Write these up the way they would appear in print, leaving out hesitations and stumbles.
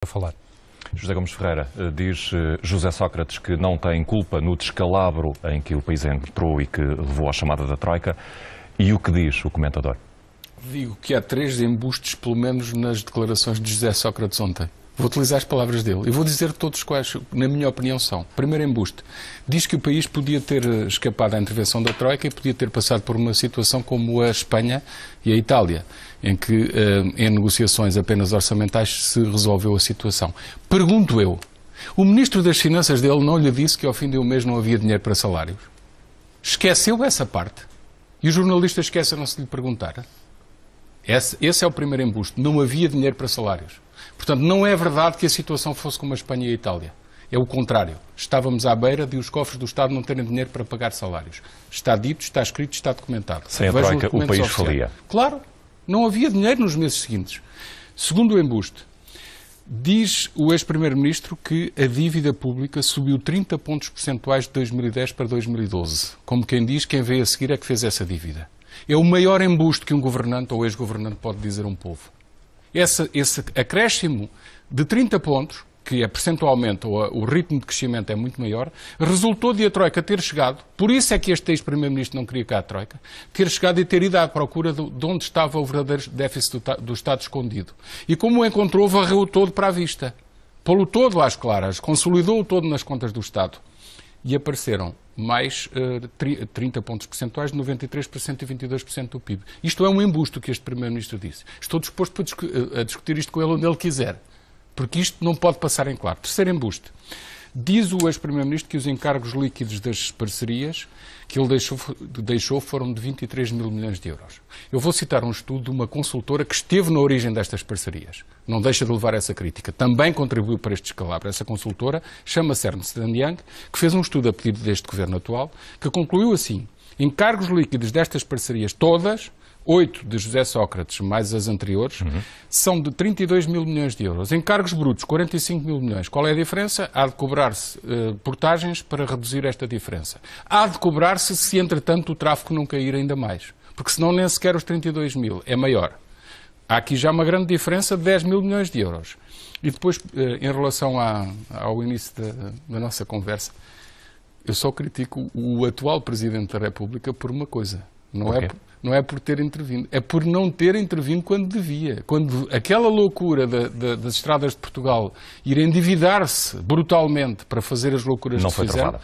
a falar. José Gomes Ferreira, diz José Sócrates que não tem culpa no descalabro em que o país entrou e que levou à chamada da Troika. E o que diz o comentador? Digo que há 3 embustes, pelo menos, nas declarações de José Sócrates ontem. Vou utilizar as palavras dele e vou dizer todos quais, na minha opinião, são. Primeiro embuste. Diz que o país podia ter escapado à intervenção da Troika e podia ter passado por uma situação como a Espanha e a Itália, em que, em negociações apenas orçamentais, se resolveu a situação. Pergunto eu, o Ministro das Finanças dele não lhe disse que ao fim de um mês não havia dinheiro para salários? Esqueceu essa parte? E os jornalistas esqueceram-se de lhe perguntar? Esse é o primeiro embuste. Não havia dinheiro para salários. Portanto, não é verdade que a situação fosse como a Espanha e a Itália. É o contrário. Estávamos à beira de os cofres do Estado não terem dinheiro para pagar salários. Está dito, está escrito, está documentado. Sem a Troika, o país falia. Claro. Não havia dinheiro nos meses seguintes. Segundo embuste, diz o ex-primeiro-ministro que a dívida pública subiu 30 pontos percentuais de 2010 para 2012. Como quem diz, quem veio a seguir é que fez essa dívida. É o maior embuste que um governante ou ex-governante pode dizer a um povo. Esse acréscimo de 30 pontos, que é percentualmente, ou o ritmo de crescimento é muito maior, resultou de a Troika ter chegado, por isso é que este ex-primeiro-ministro não queria cá a Troika, ter chegado e ter ido à procura de onde estava o verdadeiro déficit do Estado escondido. E como o encontrou, varreu-o todo para a vista. Pô-lo todo às claras, consolidou-o todo nas contas do Estado. E apareceram mais 30 pontos percentuais de 93% e 22% do PIB. Isto é um embuste que este Primeiro-Ministro disse. Estou disposto a discutir isto com ele onde ele quiser, porque isto não pode passar em claro. Terceiro embuste. Diz o ex-Primeiro-Ministro que os encargos líquidos das parcerias que ele deixou foram de 23 mil milhões de euros. Eu vou citar um estudo de uma consultora que esteve na origem destas parcerias. Não deixa de levar essa crítica. Também contribuiu para este descalabro. Essa consultora chama-se Ernst & Young, que fez um estudo a pedido deste governo atual, que concluiu assim: encargos líquidos destas parcerias todas, 8 de José Sócrates, mais as anteriores, são de 32 mil milhões de euros. Encargos brutos, 45 mil milhões. Qual é a diferença? Há de cobrar-se portagens para reduzir esta diferença. Há de cobrar-se se, entretanto, o tráfego não cair ainda mais. Porque senão nem sequer os 32 mil é maior. Há aqui já uma grande diferença de 10 mil milhões de euros. E depois, em relação ao início da nossa conversa, eu só critico o atual Presidente da República por uma coisa. Não é por ter intervindo, é por não ter intervindo quando devia. Quando aquela loucura das estradas de Portugal ir endividar-se brutalmente para fazer as loucuras que fizeram,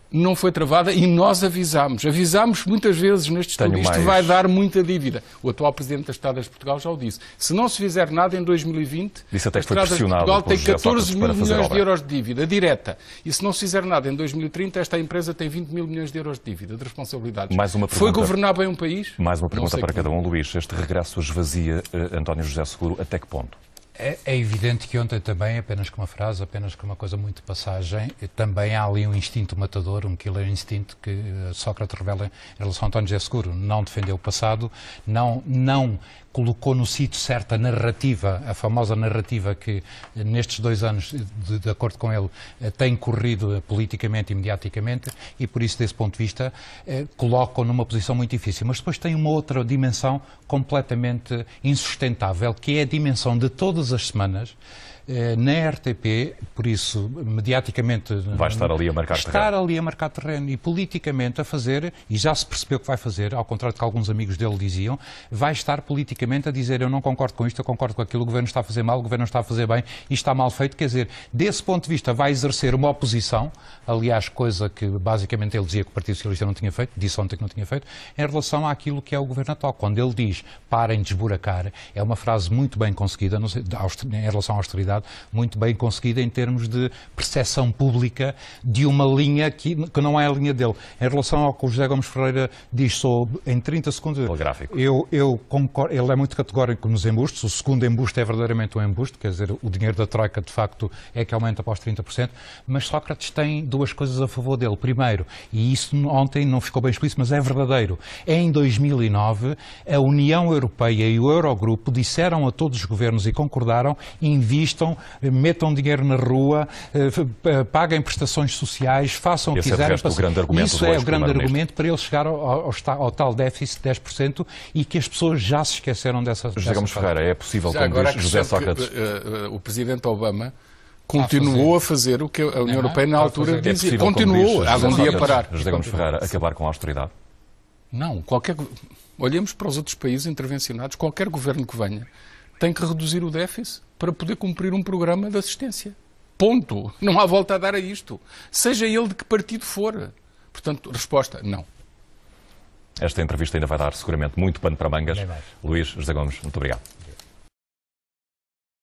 não foi travada e nós avisámos. Avisámos muitas vezes neste estudo. Isto vai dar muita dívida. O atual Presidente das Estradas de Portugal já o disse. Se não se fizer nada em 2020, disse até as Estradas de Portugal tem 14 mil milhões de euros de dívida direta. E se não se fizer nada em 2030, esta empresa tem 20 mil milhões de euros de dívida, de responsabilidades. Foi governar bem um país? Mais uma pergunta para cada um. Luís, este regresso esvazia António José Seguro até que ponto? É evidente que ontem também, apenas com uma frase, apenas com uma coisa muito de passagem, também há ali um instinto matador, um killer instinct que Sócrates revela em relação a António José Seguro. Não defendeu o passado, não colocou no sítio certa narrativa, a famosa narrativa que nestes 2 anos, de acordo com ele, tem corrido politicamente e mediaticamente e por isso, desse ponto de vista, colocam numa posição muito difícil. Mas depois tem uma outra dimensão completamente insustentável, que é a dimensão de todas as semanas na RTP, por isso, mediaticamente... Vai estar ali a marcar terreno. Estar ali a marcar terreno e politicamente a fazer, e já se percebeu que vai fazer, ao contrário do que alguns amigos dele diziam, vai estar politicamente a dizer: eu não concordo com isto, eu concordo com aquilo, o Governo está a fazer mal, o Governo está a fazer bem e está mal feito. Quer dizer, desse ponto de vista vai exercer uma oposição, aliás, coisa que basicamente ele dizia que o Partido Socialista não tinha feito, disse ontem que não tinha feito, em relação àquilo que é o Governo atual. Quando ele diz parem de esburacar, é uma frase muito bem conseguida, não sei, em relação à austeridade, muito bem conseguida em termos de percepção pública de uma linha que não é a linha dele. Em relação ao que o José Gomes Ferreira diz sobre, em 30 segundos, eu concordo, ele é muito categórico nos embustes, o segundo embuste é verdadeiramente um embuste, quer dizer, o dinheiro da Troika de facto é que aumenta após 30%, mas Sócrates tem 2 coisas a favor dele. Primeiro, e isso ontem não ficou bem explícito, mas é verdadeiro, em 2009 a União Europeia e o Eurogrupo disseram a todos os governos e concordaram: invistam investam, metam dinheiro na rua, paguem prestações sociais, façam o que quiserem. Isso é o grande argumento para ele chegar ao tal déficit de 10% e que as pessoas já se esqueceram dessa José Gomes Ferreira, é possível, como agora diz José Sócrates... o presidente Obama continuou a fazer o que a União Europeia na altura dizia. Continuou, há um dia parar. José Gomes Ferreira, acabar com a austeridade? Não, olhemos para os outros países intervencionados, qualquer governo que venha tem que reduzir o déficit para poder cumprir um programa de assistência. Ponto. Não há volta a dar a isto. Seja ele de que partido for. Portanto, resposta, não. Esta entrevista ainda vai dar seguramente muito pano para mangas. Luís José Gomes, muito obrigado.